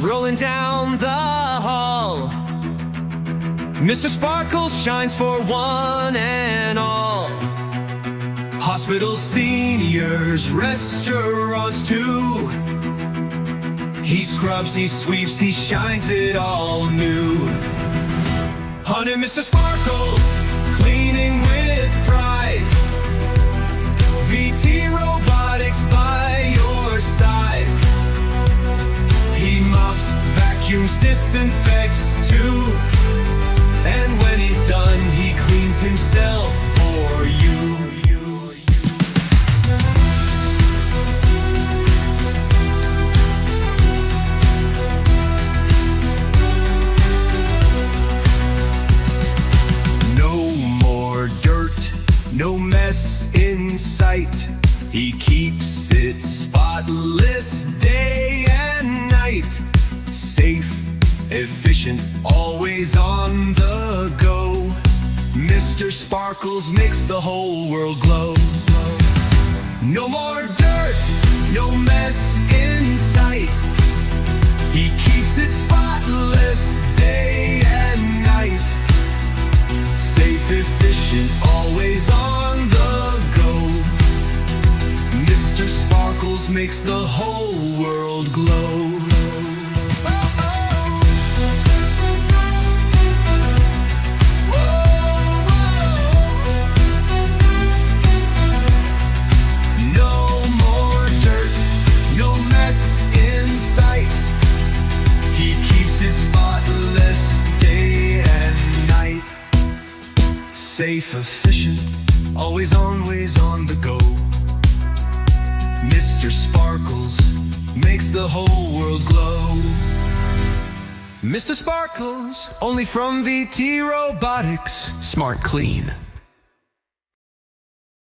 rolling down the hall. Mr. Sparkles shines for one and all. Hospitals, seniors, restaurants too. He scrubs, he sweeps, he shines it all new. Honey, Mr. Sparkles, cleaning with pride. VT Robotics by your side. He mops, vacuums, disinfects too. And when he's done, he cleans himself for you. No mess in sight. He keeps it spotless day and night. Safe, efficient, always on the go. Mr. Sparkles makes the whole world glow. No more dirt, no mess in sight. He keeps it spotless day and night. Safe, efficient, always on the go. Mr. Sparkles makes the whole world glow. No more dirt, no mess in sight. He keeps it spotless day and night. Safe, efficient, always on the go. Mr. Sparkles makes the whole world glow. Mr. Sparkles, only from VT Robotics. Smart, clean,